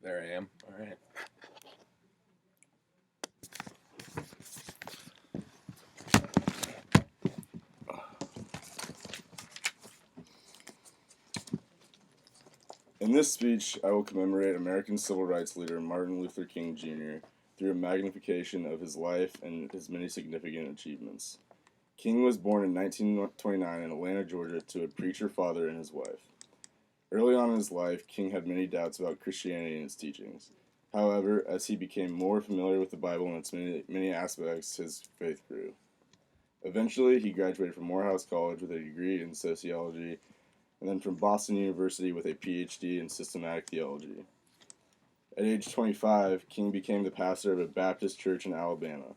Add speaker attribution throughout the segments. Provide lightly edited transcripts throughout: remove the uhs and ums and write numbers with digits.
Speaker 1: There I am. All right.
Speaker 2: In this speech, I will commemorate American civil rights leader Martin Luther King Jr. through a magnification of his life and his many significant achievements. King was born in 1929 in Atlanta, Georgia, to a preacher father and his wife. Early on in his life, King had many doubts about Christianity and its teachings. However, as he became more familiar with the Bible and its many aspects, his faith grew. Eventually, he graduated from Morehouse College with a degree in sociology, and then from Boston University with a PhD in systematic theology. At age 25, King became the pastor of a Baptist church in Alabama,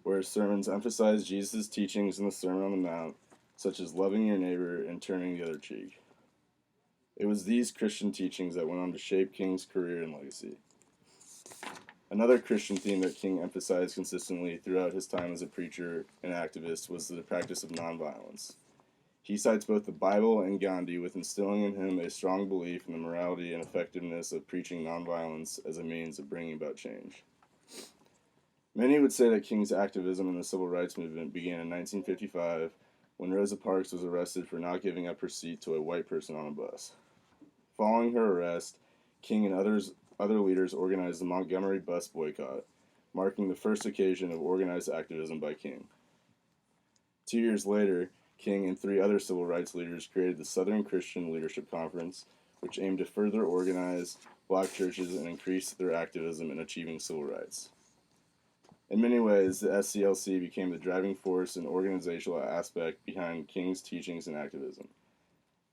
Speaker 2: where his sermons emphasized Jesus' teachings in the Sermon on the Mount, such as loving your neighbor and turning the other cheek. It was these Christian teachings that went on to shape King's career and legacy. Another Christian theme that King emphasized consistently throughout his time as a preacher and activist was the practice of nonviolence. He cites both the Bible and Gandhi, with instilling in him a strong belief in the morality and effectiveness of preaching nonviolence as a means of bringing about change. Many would say that King's activism in the civil rights movement began in 1955 when Rosa Parks was arrested for not giving up her seat to a white person on a bus. Following her arrest, King and other leaders organized the Montgomery bus boycott, marking the first occasion of organized activism by King. 2 years later, King and 3 other civil rights leaders created the Southern Christian Leadership Conference, which aimed to further organize black churches and increase their activism in achieving civil rights. In many ways, the SCLC became the driving force and organizational aspect behind King's teachings and activism.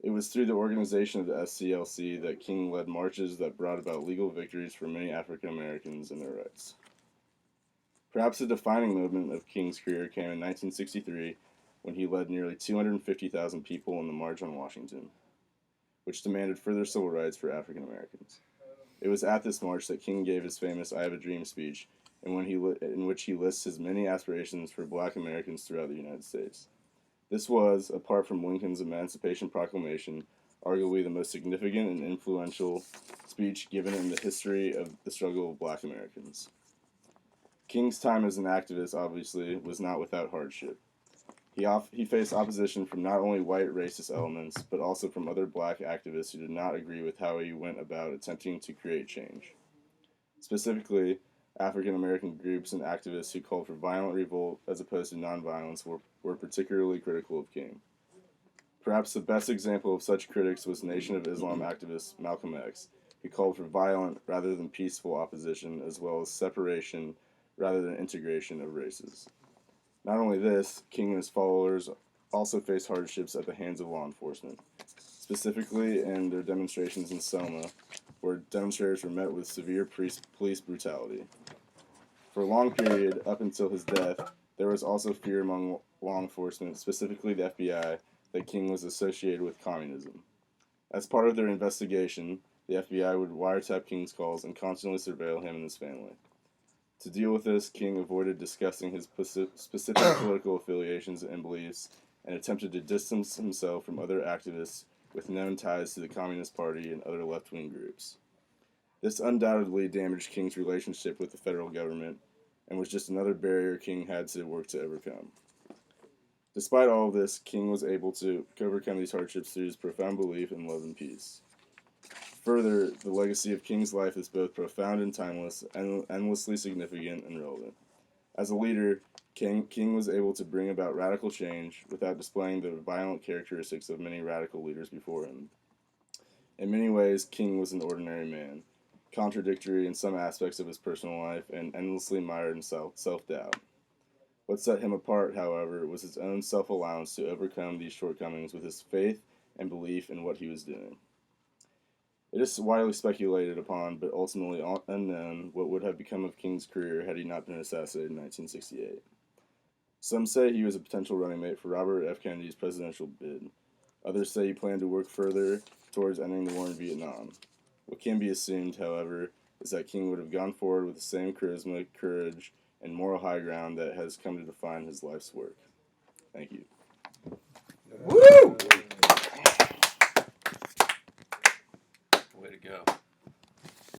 Speaker 2: It was through the organization of the SCLC that King led marches that brought about legal victories for many African Americans and their rights. Perhaps the defining moment of King's career came in 1963 when he led nearly 250,000 people in the March on Washington, which demanded further civil rights for African Americans. It was at this march that King gave his famous I Have a Dream speech, in which he lists his many aspirations for black Americans throughout the United States. This was, apart from Lincoln's Emancipation Proclamation, arguably the most significant and influential speech given in the history of the struggle of black Americans. King's time as an activist, obviously, was not without hardship. He faced opposition from not only white racist elements, but also from other black activists who did not agree with how he went about attempting to create change. Specifically, African American groups and activists who called for violent revolt as opposed to nonviolence were particularly critical of King. Perhaps the best example of such critics was Nation of Islam activist Malcolm X, who called for violent rather than peaceful opposition, as well as separation rather than integration of races. Not only this, King and his followers also faced hardships at the hands of law enforcement, specifically in their demonstrations in Selma, where demonstrators were met with severe police brutality. For a long period, up until his death, there was also fear among law enforcement, specifically the FBI, that King was associated with communism. As part of their investigation, the FBI would wiretap King's calls and constantly surveil him and his family. To deal with this, King avoided discussing his specific political affiliations and beliefs and attempted to distance himself from other activists with known ties to the Communist Party and other left-wing groups. This undoubtedly damaged King's relationship with the federal government and was just another barrier King had to work to overcome. Despite all of this, King was able to overcome these hardships through his profound belief in love and peace. Further, the legacy of King's life is both profound and timeless, and endlessly significant and relevant. As a leader, King was able to bring about radical change without displaying the violent characteristics of many radical leaders before him. In many ways, King was an ordinary man, contradictory in some aspects of his personal life, and endlessly mired in self-doubt. What set him apart, however, was his own self-allowance to overcome these shortcomings with his faith and belief in what he was doing. It is widely speculated upon, but ultimately unknown, what would have become of King's career had he not been assassinated in 1968. Some say he was a potential running mate for Robert F. Kennedy's presidential bid. Others say he planned to work further towards ending the war in Vietnam. What can be assumed, however, is that King would have gone forward with the same charisma, courage, and moral high ground that has come to define his life's work. Thank you.
Speaker 1: Woo! Way to go.